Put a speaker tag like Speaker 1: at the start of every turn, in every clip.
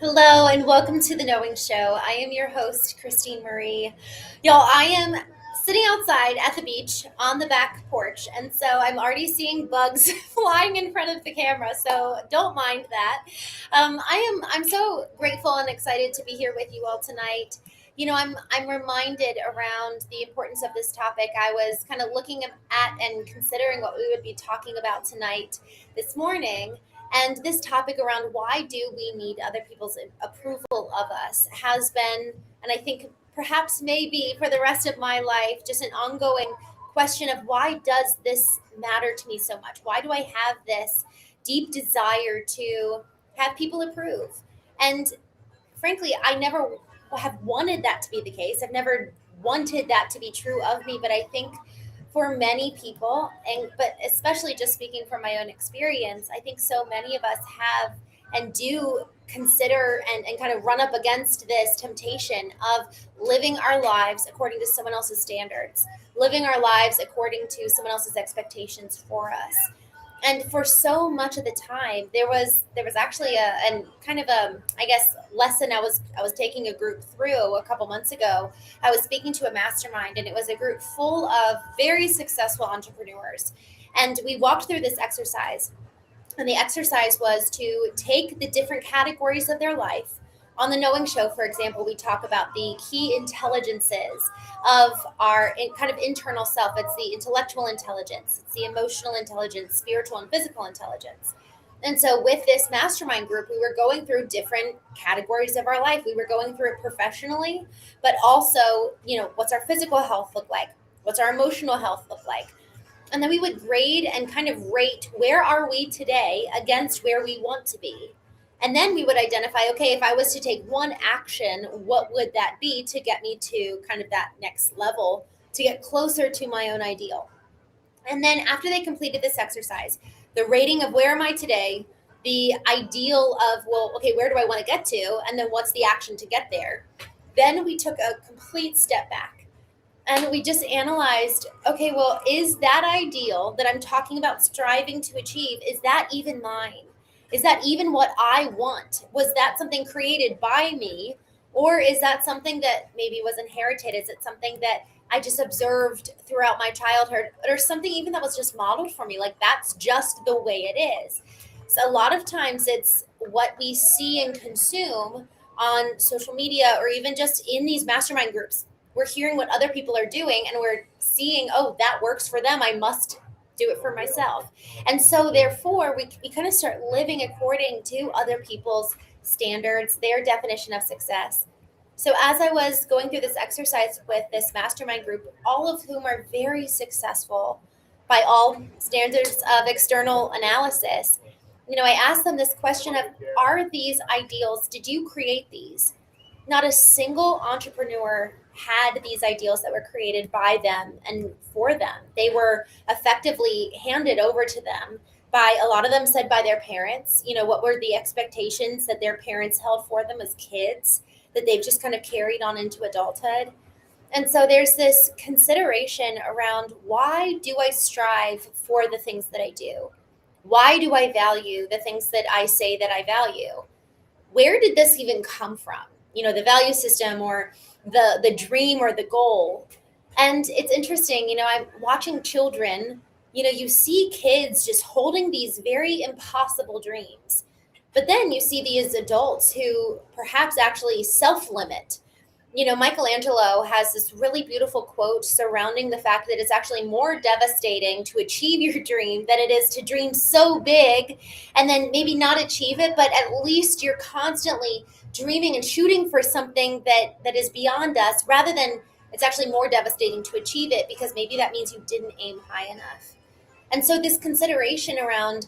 Speaker 1: Hello and welcome to the Knowing Show. I am your host, Christene Marie. Y'all, I am sitting outside at the beach on the back porch, and so I'm already seeing bugs flying in front of the camera. So don't mind that. I'm so grateful and excited to be here with you all tonight. I'm reminded around the importance of this topic. I was kind of looking at and considering what we would be talking about tonight this morning. And this topic around why do we need other people's approval of us has been, and I think perhaps maybe for the rest of my life, just an ongoing question of why does this matter to me so much? Why do I have this deep desire to have people approve? And frankly, I never have wanted that to be the case. I've never wanted that to be true of me, but I think for many people, and but especially just speaking from my own experience, I think so many of us have and do consider and kind of run up against this temptation of living our lives according to someone else's standards, living our lives according to someone else's expectations for us. And for so much of the time, there was actually a kind of a, I guess, lesson I was taking a group through a couple months ago. I was speaking to a mastermind, and it was a group full of very successful entrepreneurs, and we walked through this exercise. And the exercise was to take the different categories of their life. On the Knowing Show, for example, we talk about the key intelligences of our kind of internal self. It's the intellectual intelligence, it's the emotional intelligence, spiritual and physical intelligence. And so, with this mastermind group, we were going through different categories of our life. We were going through it professionally, but also, what's our physical health look like? What's our emotional health look like? And then we would grade and kind of rate where are we today against where we want to be. And then we would identify, okay, if I was to take one action, what would that be to get me to kind of that next level, to get closer to my own ideal? And then after they completed this exercise, the rating of where am I today, the ideal of, well, okay, where do I want to get to? And then what's the action to get there? Then we took a complete step back and we just analyzed, okay, well, is that ideal that I'm talking about striving to achieve, is that even mine? Is that even what I want? Was that something created by me? Or is that something that maybe was inherited? Is it something that I just observed throughout my childhood, or something even that was just modeled for me? Like, that's just the way it is. So a lot of times it's what we see and consume on social media or even just in these mastermind groups. We're hearing what other people are doing and we're seeing, oh, that works for them, I must do it for myself. And so therefore we kind of start living according to other people's standards, their definition of success. So as I was going through this exercise with this mastermind group, all of whom are very successful by all standards of external analysis, I asked them this question of, are these ideals, did you create these? Not a single entrepreneur had these ideals that were created by them and for them. They were effectively handed over to them by, a lot of them said, by their parents. What were the expectations that their parents held for them as kids that they've just kind of carried on into adulthood? And so there's this consideration around, why do I strive for the things that I do? Why do I value the things that I say that I value? Where did this even come from? The value system or the dream or the goal. And it's interesting, I'm watching children, you see kids just holding these very impossible dreams. But then you see these adults who perhaps actually self-limit. Michelangelo has this really beautiful quote surrounding the fact that it's actually more devastating to achieve your dream than it is to dream so big and then maybe not achieve it, but at least you're constantly dreaming and shooting for something that is beyond us, rather than it's actually more devastating to achieve it because maybe that means you didn't aim high enough. And so this consideration around,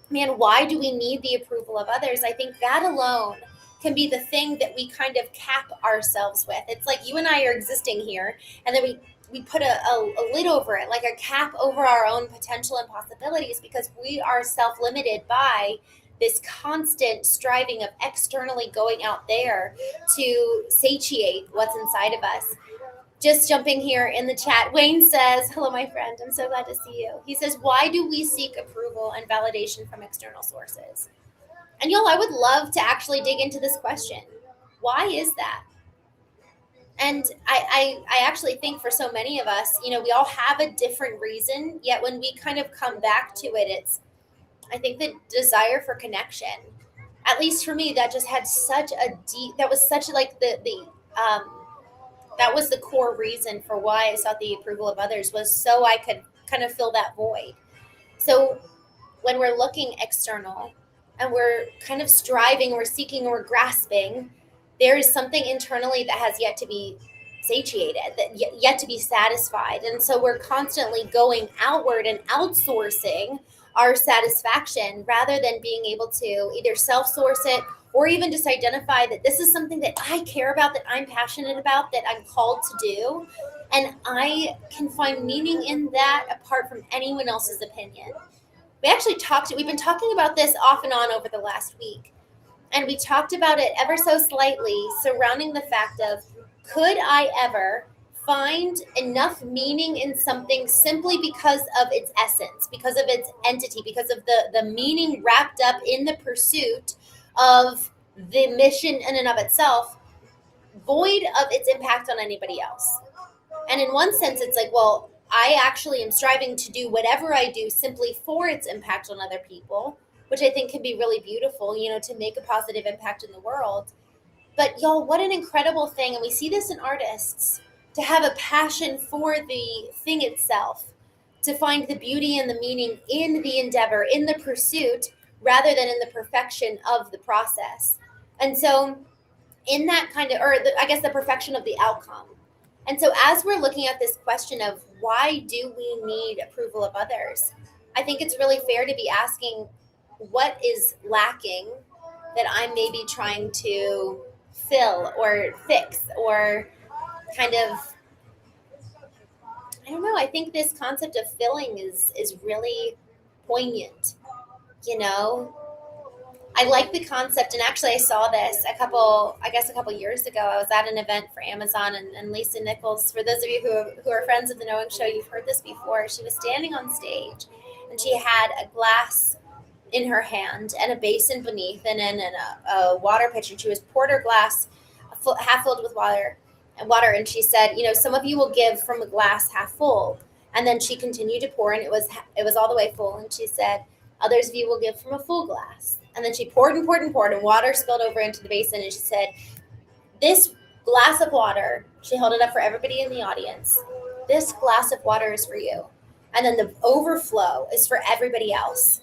Speaker 1: man, why do we need the approval of others? I think that alone can be the thing that we kind of cap ourselves with. It's like you and I are existing here, and then we put a lid over it, like a cap over our own potential and possibilities, because we are self-limited by this constant striving of externally going out there to satiate what's inside of us. Just jumping here in the chat, Wayne says, hello, my friend. I'm so glad to see you. He says, why do we seek approval and validation from external sources? And y'all, I would love to actually dig into this question. Why is that? And I actually think for so many of us, we all have a different reason, yet when we kind of come back to it, it's, I think, the desire for connection. At least for me, that just had such a deep, that was such like that was the core reason for why I sought the approval of others, was so I could kind of fill that void. So when we're looking external and we're kind of striving, we're seeking, we're grasping, there is something internally that has yet to be satiated, that yet to be satisfied. And so we're constantly going outward and outsourcing our satisfaction rather than being able to either self-source it or even just identify that this is something that I care about, that I'm passionate about, that I'm called to do. And I can find meaning in that apart from anyone else's opinion. We've been talking about this off and on over the last week, and we talked about it ever so slightly surrounding the fact of, could I ever find enough meaning in something simply because of its essence, because of its entity, because of the meaning wrapped up in the pursuit of the mission in and of itself, void of its impact on anybody else? And in one sense, it's like, well, I actually am striving to do whatever I do simply for its impact on other people, which I think can be really beautiful, to make a positive impact in the world. But y'all, what an incredible thing. And we see this in artists, to have a passion for the thing itself, to find the beauty and the meaning in the endeavor, in the pursuit, rather than in the perfection of the process. And so in that kind of, I guess the perfection of the outcome. And so as we're looking at this question of why do we need approval of others, I think it's really fair to be asking, what is lacking that I'm maybe trying to fill or fix, or kind of, I don't know, I think this concept of filling is really poignant, you know? I like the concept, and actually I saw this a couple years ago. I was at an event for Amazon, and Lisa Nichols, for those of you who are friends of the Knowing Show, you've heard this before. She was standing on stage, and she had a glass in her hand and a basin beneath, and then a water pitcher. She was poured her glass half filled with water, and she said, some of you will give from a glass half full, and then she continued to pour, and it was all the way full, and she said, others of you will give from a full glass. And then she poured and poured and poured, and water spilled over into the basin. And she said, this glass of water, she held it up for everybody in the audience, this glass of water is for you. And then the overflow is for everybody else.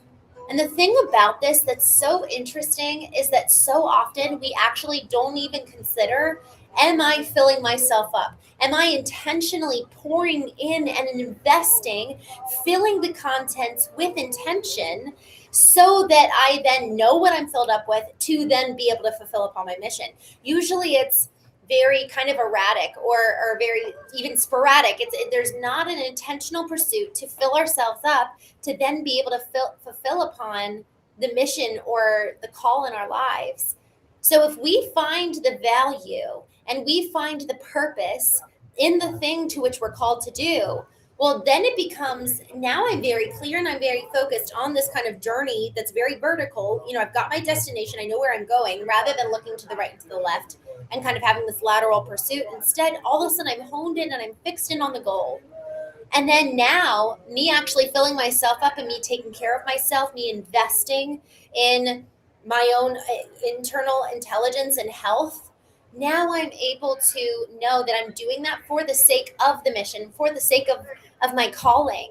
Speaker 1: And the thing about this that's so interesting is that so often we actually don't even consider, am I filling myself up? Am I intentionally pouring in and investing, filling the contents with intention, so that I then know what I'm filled up with to then be able to fulfill upon my mission? Usually it's very kind of erratic or very even sporadic. There's not an intentional pursuit to fill ourselves up to then be able to fulfill upon the mission or the call in our lives. So if we find the value and we find the purpose in the thing to which we're called to do, well, then it becomes, now I'm very clear and I'm very focused on this kind of journey that's very vertical. I've got my destination, I know where I'm going, rather than looking to the right and to the left and kind of having this lateral pursuit. Instead, all of a sudden I'm honed in and I'm fixed in on the goal. And then now, me actually filling myself up and me taking care of myself, me investing in my own internal intelligence and health, now I'm able to know that I'm doing that for the sake of the mission, for the sake of my calling.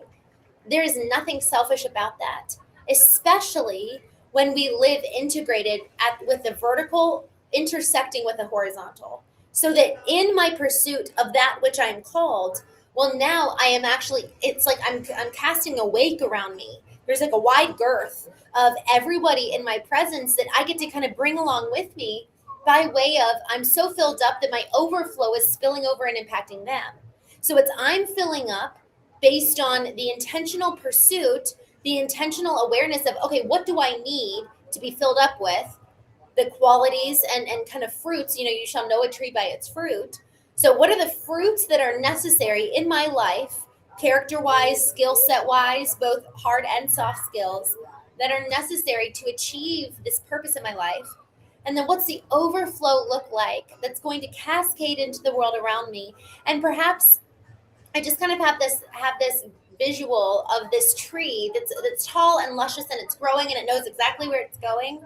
Speaker 1: There is nothing selfish about that, especially when we live integrated with the vertical intersecting with the horizontal. So that in my pursuit of that which I'm called, well, now I am actually, it's like I'm casting a wake around me. There's like a wide girth of everybody in my presence that I get to kind of bring along with me, by way of, I'm so filled up that my overflow is spilling over and impacting them. So it's, I'm filling up based on the intentional pursuit, the intentional awareness of, okay, what do I need to be filled up with? The qualities and kind of fruits, you shall know a tree by its fruit. So what are the fruits that are necessary in my life, character-wise, skill set-wise, both hard and soft skills, that are necessary to achieve this purpose in my life? And then what's the overflow look like that's going to cascade into the world around me? And perhaps I just kind of have this visual of this tree that's tall and luscious and it's growing and it knows exactly where it's going.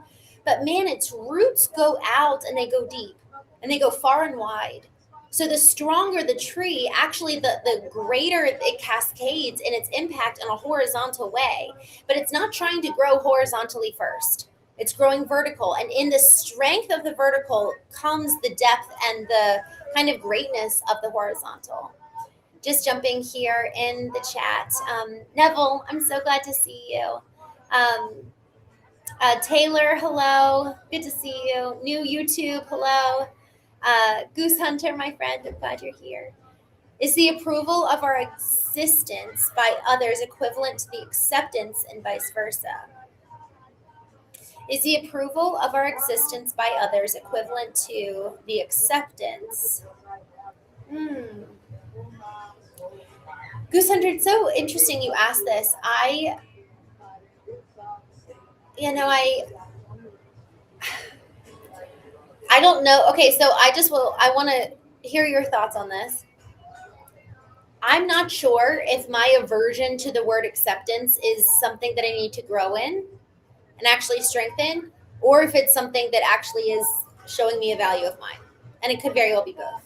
Speaker 1: But man, its roots go out and they go deep and they go far and wide. So the stronger the tree, actually the greater it cascades in its impact in a horizontal way. But it's not trying to grow horizontally first. It's growing vertical. And in the strength of the vertical comes the depth and the kind of greatness of the horizontal. Just jumping here in the chat. Neville, I'm so glad to see you. Taylor, hello. Good to see you. New YouTube, hello. Goose Hunter, my friend, I'm glad you're here. Is the approval of our existence by others equivalent to the acceptance and vice versa? Is the approval of our existence by others equivalent to the acceptance? Goose Hunter, it's so interesting you asked this. I don't know. Okay, so I want to hear your thoughts on this. I'm not sure if my aversion to the word acceptance is something that I need to grow in and actually strengthen, or if it's something that actually is showing me a value of mine. And it could very well be both.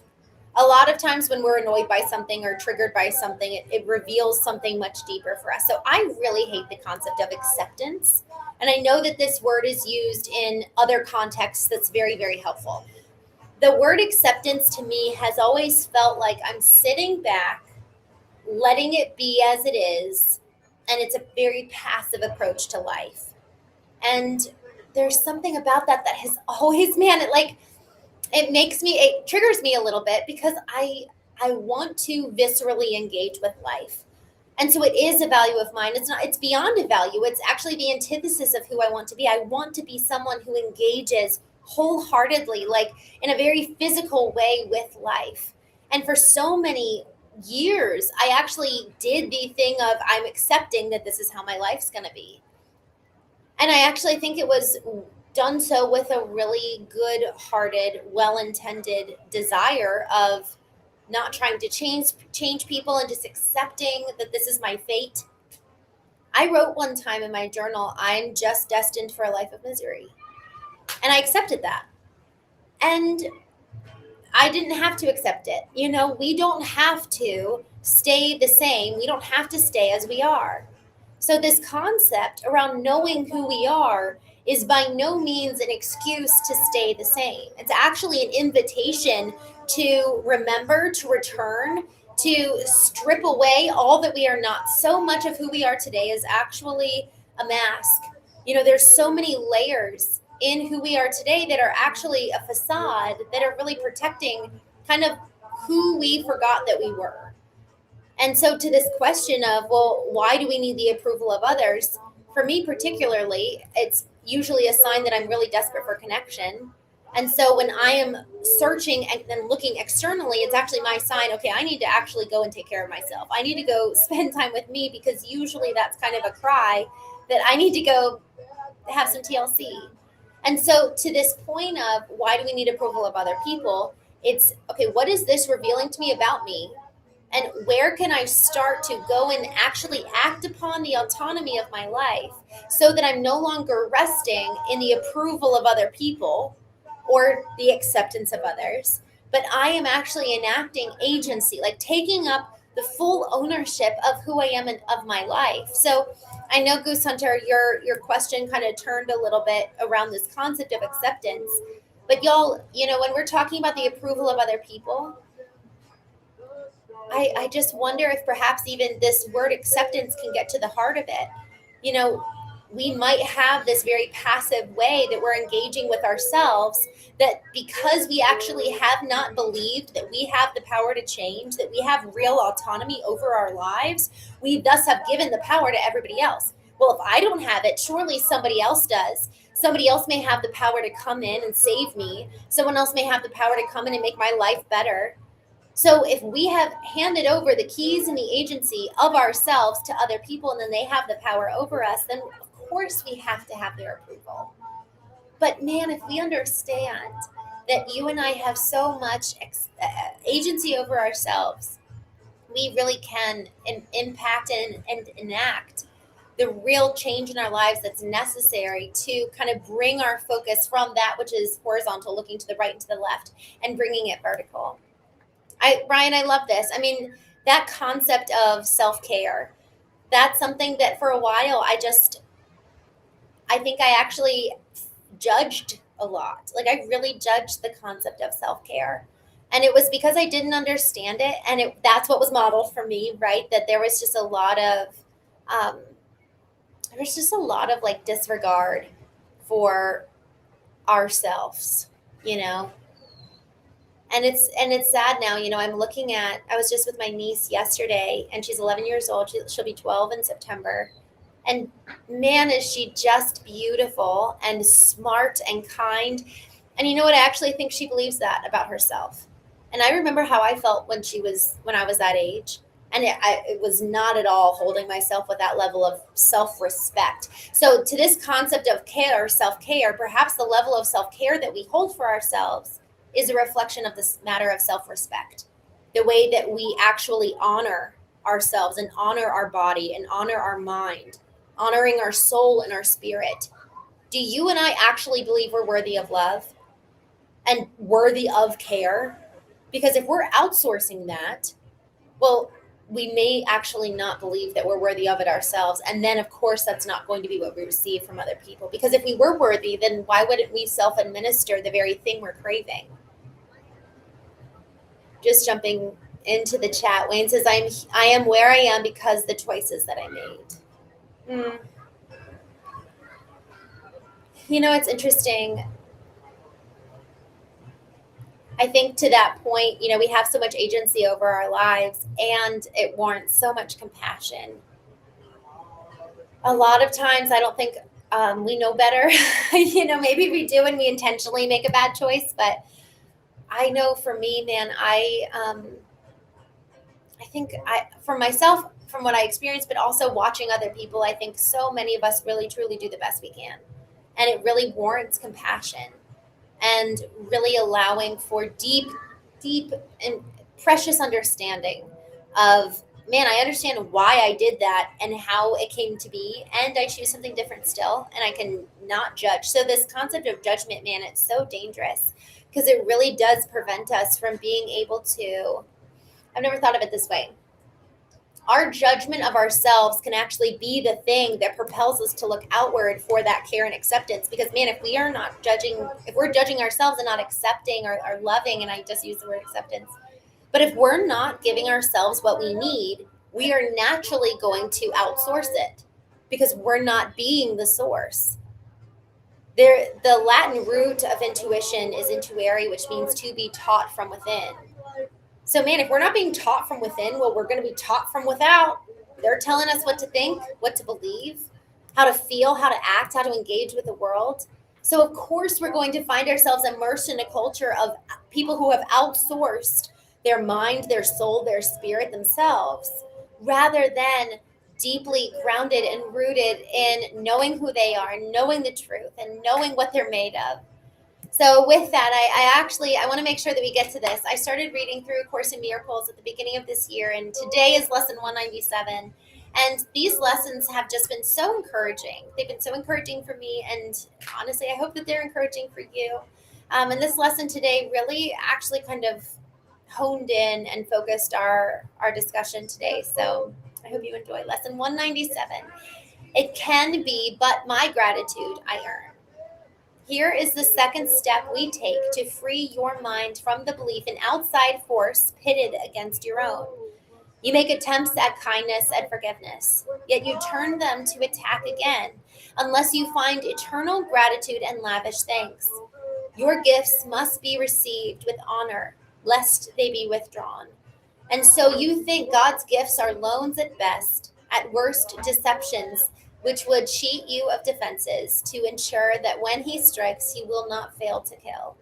Speaker 1: A lot of times when we're annoyed by something or triggered by something, it reveals something much deeper for us. So I really hate the concept of acceptance. And I know that this word is used in other contexts that's very, very helpful. The word acceptance to me has always felt like I'm sitting back, letting it be as it is, and it's a very passive approach to life. And there's something about that has always, man, it triggers me a little bit because I want to viscerally engage with life. And so it is a value of mine. It's beyond a value. It's actually the antithesis of who I want to be. I want to be someone who engages wholeheartedly, like in a very physical way with life. And for so many years, I actually did the thing of I'm accepting that this is how my life's going to be. And I actually think it was done so with a really good-hearted, well-intended desire of not trying to change people and just accepting that this is my fate. I wrote one time in my journal, I'm just destined for a life of misery. And I accepted that. And I didn't have to accept it. We don't have to stay the same. We don't have to stay as we are. So this concept around knowing who we are is by no means an excuse to stay the same. It's actually an invitation to remember, to return, to strip away all that we are not. So much of who we are today is actually a mask. There's so many layers in who we are today that are actually a facade that are really protecting kind of who we forgot that we were. And so to this question of, well, why do we need the approval of others? For me particularly, it's usually a sign that I'm really desperate for connection. And so when I am searching and then looking externally, it's actually my sign, okay, I need to actually go and take care of myself. I need to go spend time with me, because usually that's kind of a cry that I need to go have some TLC. And so to this point of why do we need approval of other people, it's, okay, what is this revealing to me about me? And where can I start to go and actually act upon the autonomy of my life so that I'm no longer resting in the approval of other people or the acceptance of others, but I am actually enacting agency, like taking up the full ownership of who I am and of my life. So I know, Goose Hunter, your question kind of turned a little bit around this concept of acceptance. But y'all, when we're talking about the approval of other people, I just wonder if perhaps even this word acceptance can get to the heart of it. We might have this very passive way that we're engaging with ourselves, that because we actually have not believed that we have the power to change, that we have real autonomy over our lives, we thus have given the power to everybody else. Well, if I don't have it, surely somebody else does. Somebody else may have the power to come in and save me. Someone else may have the power to come in and make my life better. So if we have handed over the keys and the agency of ourselves to other people, and then they have the power over us, then of course we have to have their approval. But man, if we understand that you and I have so much agency over ourselves, we really can impact and enact the real change in our lives that's necessary to kind of bring our focus from that which is horizontal, looking to the right and to the left, and bringing it vertical. Ryan, I love this. I mean, that concept of self-care, that's something that for a while I think I actually judged a lot. Like I really judged the concept of self-care. And it was because I didn't understand it, and that's what was modeled for me, right? That there was just a lot of um, like disregard for ourselves, you know. And it's sad now, you know. I was just with my niece yesterday, and she's 11 years old. She'll be 12 in September. And man, is she just beautiful and smart and kind. And you know what? I actually think she believes that about herself. And I remember how I felt when I was that age. And it was not at all holding myself with that level of self-respect. So to this concept of care, self-care, perhaps the level of self-care that we hold for ourselves is a reflection of this matter of self-respect. The way that we actually honor ourselves and honor our body and honor our mind, honoring our soul and our spirit. Do you and I actually believe we're worthy of love and worthy of care? Because if we're outsourcing that, well, we may actually not believe that we're worthy of it ourselves. And then, of course, that's not going to be what we receive from other people. Because if we were worthy, then why wouldn't we self administer the very thing we're craving? Just jumping into the chat, Wayne says, I am where I am because the choices that I made. Mm. You know, it's interesting. I think to that point, you know, we have so much agency over our lives, and it warrants so much compassion. A lot of times, I don't think we know better. You know, maybe we do and we intentionally make a bad choice. But I know for me, man, I think for myself, from what I experienced, but also watching other people, I think so many of us really, truly do the best we can. And it really warrants compassion and really allowing for deep, deep and precious understanding of, man, I understand why I did that and how it came to be, and I choose something different still, and I can not judge. So this concept of judgment, man, it's so dangerous because it really does prevent us from being able to, I've never thought of it this way. Our judgment of ourselves can actually be the thing that propels us to look outward for that care and acceptance. Because, man, if we are not judging, if we're judging ourselves and not accepting or loving, and I just use the word acceptance, but if we're not giving ourselves what we need, we are naturally going to outsource it because we're not being the source. The Latin root of intuition is intuere, which means to be taught from within. So, man, if we're not being taught from within, well, we're going to be taught from without. They're telling us what to think, what to believe, how to feel, how to act, how to engage with the world. So, of course, we're going to find ourselves immersed in a culture of people who have outsourced their mind, their soul, their spirit themselves, rather than deeply grounded and rooted in knowing who they are, knowing the truth, and knowing what they're made of. So with that, I want to make sure that we get to this. I started reading through A Course in Miracles at the beginning of this year, and today is lesson 197. And these lessons have just been so encouraging. They've been so encouraging for me, and honestly, I hope that they're encouraging for you. And this lesson today really actually kind of honed in and focused our discussion today. So I hope you enjoy lesson 197. It can be but my gratitude I earn. Here is the second step we take to free your mind from the belief in outside force pitted against your own. You make attempts at kindness and forgiveness, yet you turn them to attack again, unless you find eternal gratitude and lavish thanks. Your gifts must be received with honor, lest they be withdrawn. And so you think God's gifts are loans at best, at worst deceptions, which would cheat you of defenses to ensure that when he strikes, he will not fail to kill.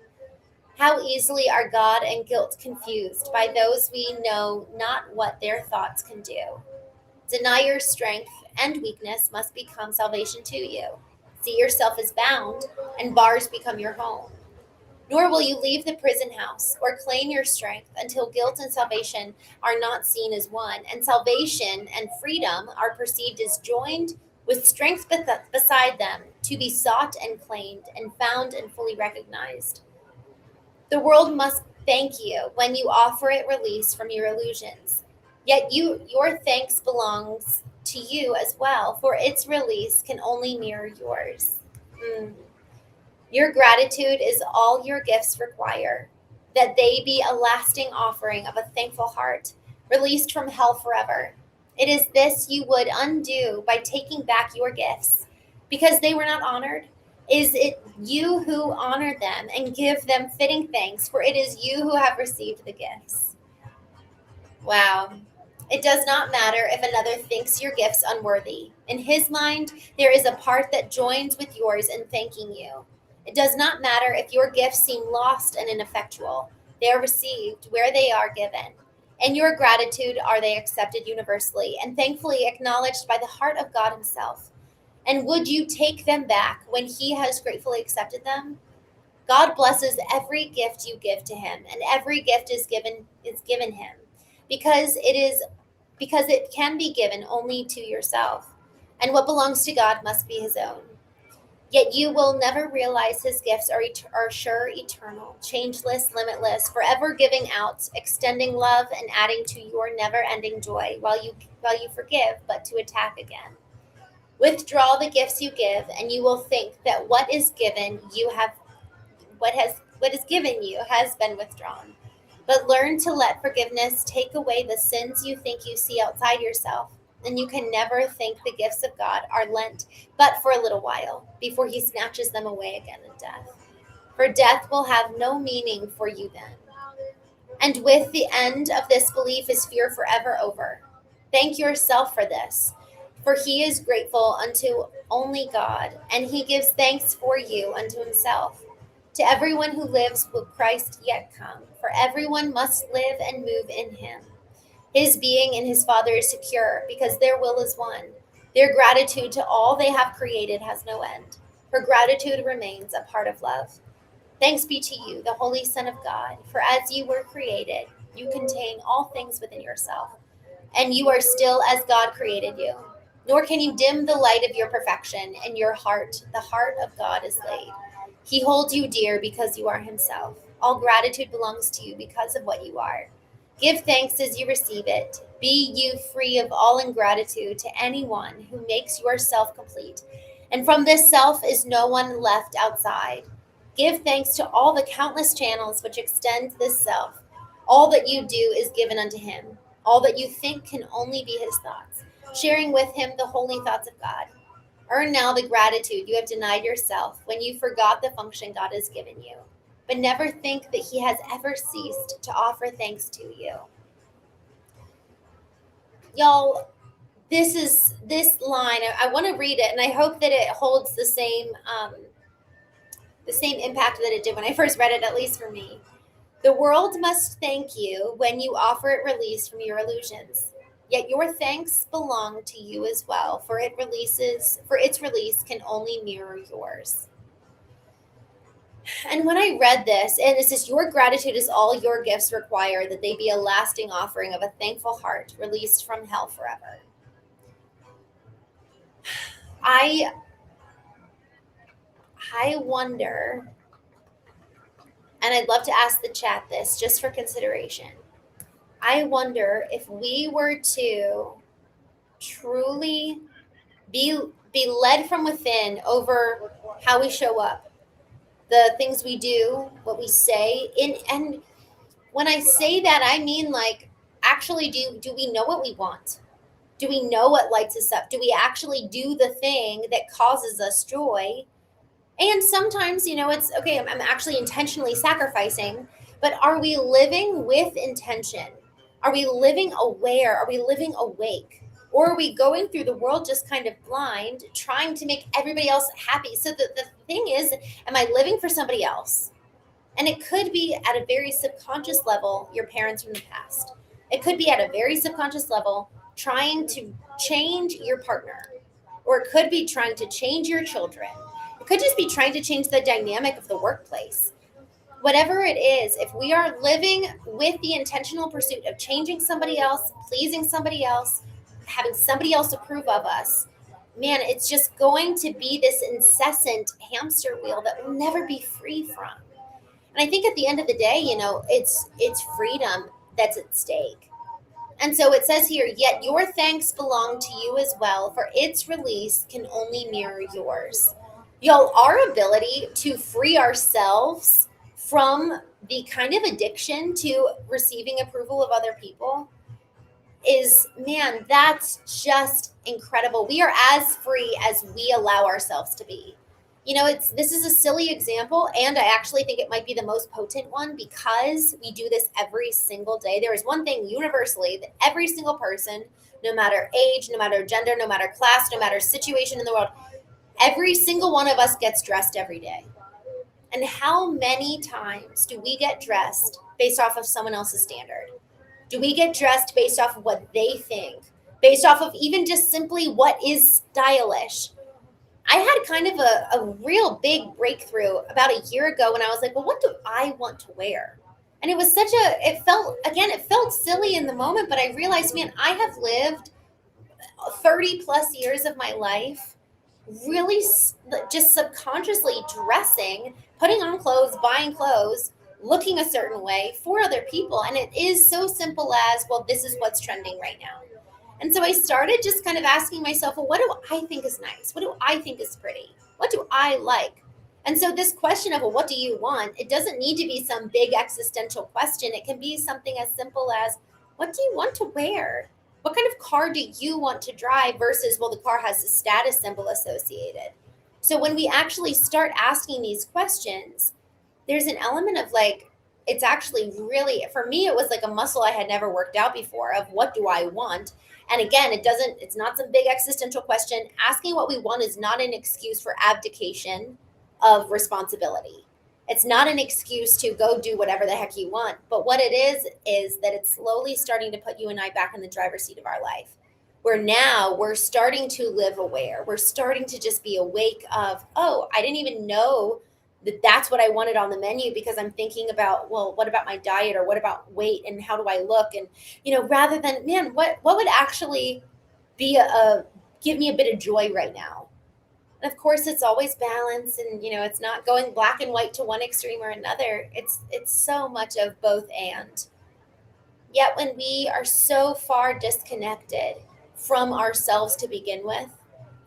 Speaker 1: How easily are God and guilt confused by those we know not what their thoughts can do. Deny your strength and weakness must become salvation to you. See yourself as bound, and bars become your home. Nor will you leave the prison house or claim your strength until guilt and salvation are not seen as one, and salvation and freedom are perceived as joined with strength beside them, to be sought and claimed and found and fully recognized. The world must thank you when you offer it release from your illusions. Yet your thanks belongs to you as well, for its release can only mirror yours. Mm. Your gratitude is all your gifts require, that they be a lasting offering of a thankful heart, released from hell forever. It is this you would undo by taking back your gifts, because they were not honored. Is it you who honor them and give them fitting thanks, for it is you who have received the gifts. Wow. It does not matter if another thinks your gifts unworthy. In his mind, there is a part that joins with yours in thanking you. It does not matter if your gifts seem lost and ineffectual. They are received where they are given. In your gratitude are they accepted universally and thankfully acknowledged by the heart of God himself. And would you take them back when he has gratefully accepted them? God blesses every gift you give to him, and every gift is given him because it can be given only to yourself, and what belongs to God must be his own. Yet you will never realize his gifts are sure, eternal, changeless, limitless, forever giving out, extending love and adding to your never-ending joy while you forgive, but to attack again. Withdraw the gifts you give, and you will think that what is given you has been withdrawn. But learn to let forgiveness take away the sins you think you see outside yourself, and you can never think the gifts of God are lent but for a little while, before he snatches them away again in death. For death will have no meaning for you then. And with the end of this belief is fear forever over. Thank yourself for this, for he is grateful unto only God, and he gives thanks for you unto himself. To everyone who lives will Christ yet come, for everyone must live and move in him. His being in his Father is secure, because their will is one. Their gratitude to all they have created has no end, for gratitude remains a part of love. Thanks be to you, the Holy Son of God, for as you were created, you contain all things within yourself, and you are still as God created you. Nor can you dim the light of your perfection. In your heart, the heart of God is laid. He holds you dear because you are himself. All gratitude belongs to you because of what you are. Give thanks as you receive it. Be you free of all ingratitude to anyone who makes yourself complete. And from this self is no one left outside. Give thanks to all the countless channels which extend this self. All that you do is given unto him. All that you think can only be his thoughts, sharing with him the holy thoughts of God. Earn now the gratitude you have denied yourself when you forgot the function God has given you. But never think that he has ever ceased to offer thanks to you. Y'all, this line. I want to read it, and I hope that it holds the same impact that it did when I first read it, at least for me. The world must thank you when you offer it release from your illusions. Yet your thanks belong to you as well, for its release can only mirror yours. And when I read this, and it says, your gratitude is all your gifts require, that they be a lasting offering of a thankful heart, released from hell forever. I wonder, and I'd love to ask the chat this just for consideration. I wonder if we were to truly be led from within over how we show up, the things we do, what we say, and when I say that, I mean, like, actually, do we know what we want? Do we know what lights us up? Do we actually do the thing that causes us joy? And sometimes, it's okay, I'm actually intentionally sacrificing, but are we living with intention? Are we living aware? Are we living awake? Or are we going through the world just kind of blind, trying to make everybody else happy? So the thing is, am I living for somebody else? And it could be at a very subconscious level, your parents from the past. It could be at a very subconscious level, trying to change your partner, or it could be trying to change your children. It could just be trying to change the dynamic of the workplace. Whatever it is, if we are living with the intentional pursuit of changing somebody else, pleasing somebody else, having somebody else approve of us, man, it's just going to be this incessant hamster wheel that we'll never be free from. And I think at the end of the day, it's freedom that's at stake. And so it says here, yet your thanks belong to you as well, for its release can only mirror yours. Y'all, our ability to free ourselves from the kind of addiction to receiving approval of other people is, man, that's just incredible. We are as free as we allow ourselves to be. This is a silly example, and I actually think it might be the most potent one because we do this every single day. There is one thing universally that every single person, no matter age, no matter gender, no matter class, no matter situation in the world, every single one of us gets dressed every day. And how many times do we get dressed based off of someone else's standard? Do we get dressed based off of what they think? Based off of even just simply what is stylish? I had kind of a real big breakthrough about a year ago when I was like, well, what do I want to wear? And it felt silly in the moment, but I realized, man, I have lived 30 plus years of my life really just subconsciously dressing, putting on clothes, buying clothes, looking a certain way for other people. And it is so simple as, well, this is what's trending right now. And so I started just kind of asking myself, well, what do I think is nice? What do I think is pretty? What do I like? And so this question of, well, what do you want? It doesn't need to be some big existential question. It can be something as simple as, what do you want to wear? What kind of car do you want to drive versus, well, the car has a status symbol associated. So when we actually start asking these questions, there's an element of like, it's actually really, for me, it was like a muscle I had never worked out before of what do I want? And again, it's not some big existential question. Asking what we want is not an excuse for abdication of responsibility. It's not an excuse to go do whatever the heck you want. But what it is that it's slowly starting to put you and I back in the driver's seat of our life. Where now we're starting to live aware. We're starting to just be awake of, oh, I didn't even know that's what I wanted on the menu because I'm thinking about, well, what about my diet or what about weight and how do I look? And, rather than, man, what would actually be give me a bit of joy right now? And of course, it's always balance and, it's not going black and white to one extreme or another. It's so much of both and. Yet when we are so far disconnected from ourselves to begin with,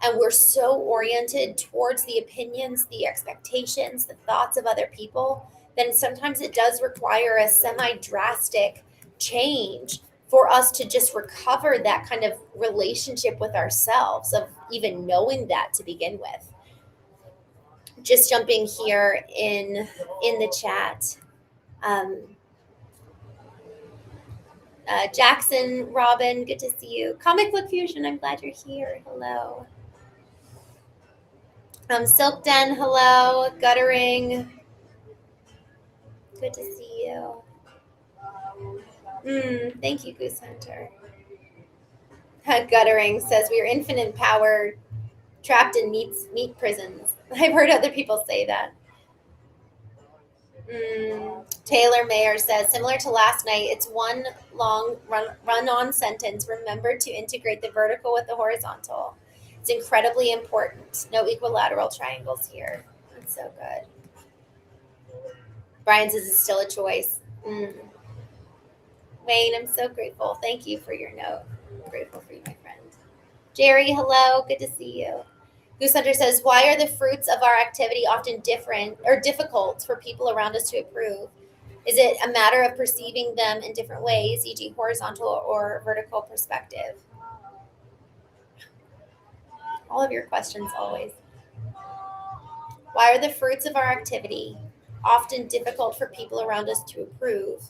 Speaker 1: and we're so oriented towards the opinions, the expectations, the thoughts of other people, then sometimes it does require a semi-drastic change for us to just recover that kind of relationship with ourselves, of even knowing that to begin with. Just jumping here in the chat. Jackson, Robin, good to see you. Comic Book Fusion, I'm glad you're here. Hello. Silk Den, hello. Guttering, good to see you. Thank you, Goose Hunter. Guttering says we are infinite power trapped in meat prisons. I've heard other people say that. Taylor Mayer says, similar to last night, it's one long run-on sentence. Remember to integrate the vertical with the horizontal. It's incredibly important. No equilateral triangles here. That's so good. Brian says it's still a choice. Wayne, I'm so grateful. Thank you for your note. I'm grateful for you, my friend. Jerry, hello. Good to see you. Goose Hunter says, why are the fruits of our activity often different or difficult for people around us to approve? Is it a matter of perceiving them in different ways, e.g. horizontal or vertical perspective? All of your questions always. Why are the fruits of our activity often difficult for people around us to approve?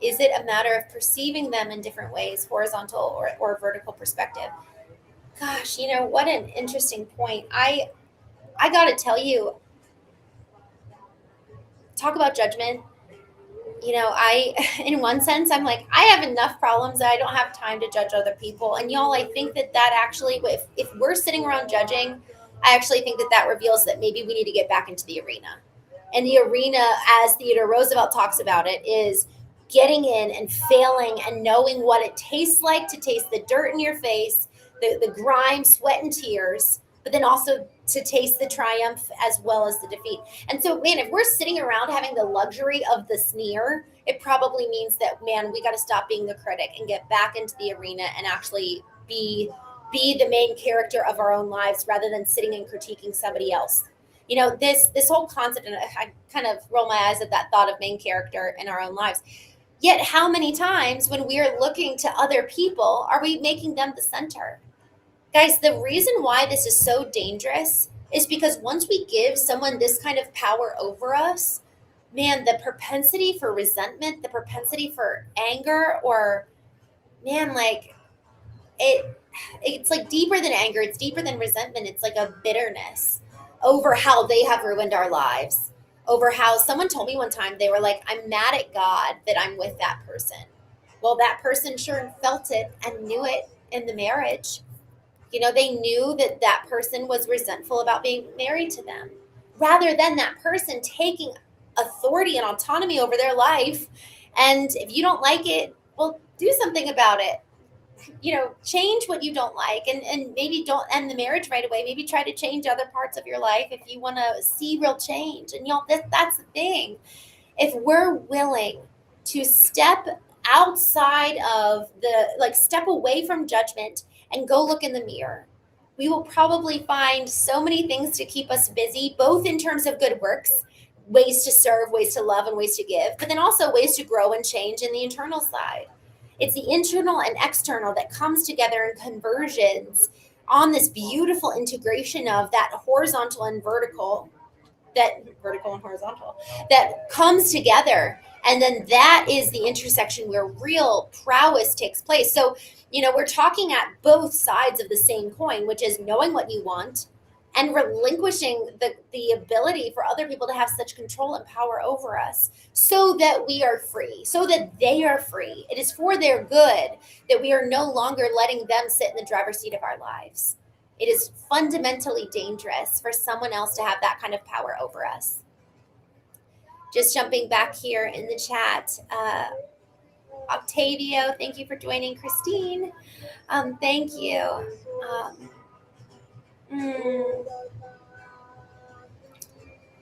Speaker 1: Is it a matter of perceiving them in different ways, horizontal or vertical perspective? Gosh, what an interesting point. I got to tell you, talk about judgment. I, in one sense, I'm like, I have enough problems that I don't have time to judge other people. And y'all, I think that actually, if we're sitting around judging, I actually think that reveals that maybe we need to get back into the arena. And the arena, as Theodore Roosevelt talks about it, is getting in and failing and knowing what it tastes like to taste the dirt in your face, the grime, sweat, and tears, but then also to taste the triumph as well as the defeat. And so, man, if we're sitting around having the luxury of the sneer, it probably means that, man, we got to stop being the critic and get back into the arena and actually be the main character of our own lives rather than sitting and critiquing somebody else. This whole concept, and I kind of roll my eyes at that thought of main character in our own lives. Yet, how many times when we are looking to other people are we making them the center? Guys, the reason why this is so dangerous is because once we give someone this kind of power over us, man, the propensity for resentment, the propensity for anger, or man, like it's like deeper than anger, it's deeper than resentment, it's like a bitterness over how they have ruined our lives, over how someone told me one time, they were like, I'm mad at God that I'm with that person. Well, that person sure felt it and knew it in the marriage. They knew that that person was resentful about being married to them, rather than that person taking authority and autonomy over their life. And if you don't like it, well, do something about it. Change what you don't like, and maybe don't end the marriage right away. Maybe try to change other parts of your life if you want to see real change. And that's the thing. If we're willing to step outside of step away from judgment and go look in the mirror, we will probably find so many things to keep us busy, both in terms of good works, ways to serve, ways to love, and ways to give, but then also ways to grow and change in the internal side. It's the internal and external that comes together in conversions on this beautiful integration of that horizontal and vertical, that vertical and horizontal, that comes together. And then that is the intersection where real prowess takes place. So, we're talking at both sides of the same coin, which is knowing what you want and relinquishing the ability for other people to have such control and power over us so that we are free, so that they are free. It is for their good that we are no longer letting them sit in the driver's seat of our lives. It is fundamentally dangerous for someone else to have that kind of power over us. Just jumping back here in the chat, Octavio, thank you for joining. Christine, thank you.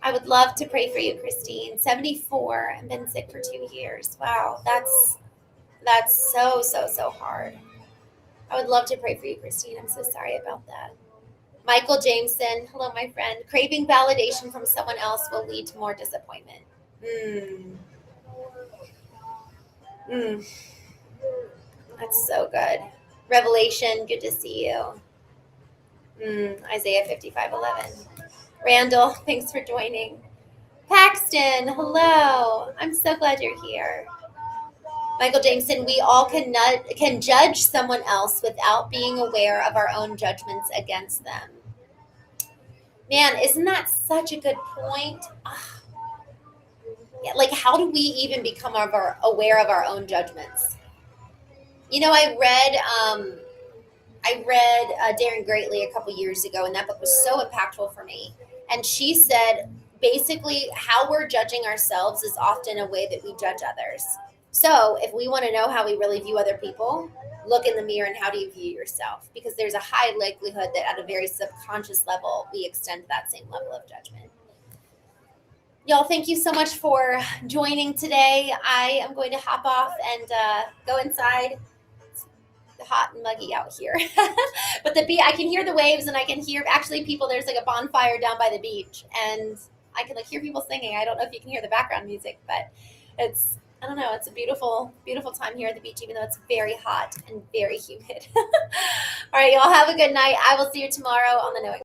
Speaker 1: I would love to pray for you, Christine. 74 and been sick for 2 years. Wow, that's so hard. I would love to pray for you, Christine. I'm so sorry about that. Michael Jameson, hello, my friend. Craving validation from someone else will lead to more disappointment. That's so good. Revelation, good to see you. Isaiah 55:11. Randall, thanks for joining. Paxton, hello. I'm so glad you're here. Michael Jameson, we all can judge someone else without being aware of our own judgments against them. Man, isn't that such a good point? Yeah, like, how do we even become aware of our own judgments? I read Daring Greatly a couple years ago, and that book was so impactful for me. And she said, basically, how we're judging ourselves is often a way that we judge others. So if we want to know how we really view other people, look in the mirror and how do you view yourself? Because there's a high likelihood that at a very subconscious level, we extend that same level of judgment. Y'all, thank you so much for joining today. I am going to hop off and go inside. It's hot and muggy out here. But I can hear the waves, and I can hear actually people. There's like a bonfire down by the beach, and I can hear people singing. I don't know if you can hear the background music, but I don't know. It's a beautiful, beautiful time here at the beach, even though it's very hot and very humid. All right, y'all have a good night. I will see you tomorrow on the Knowing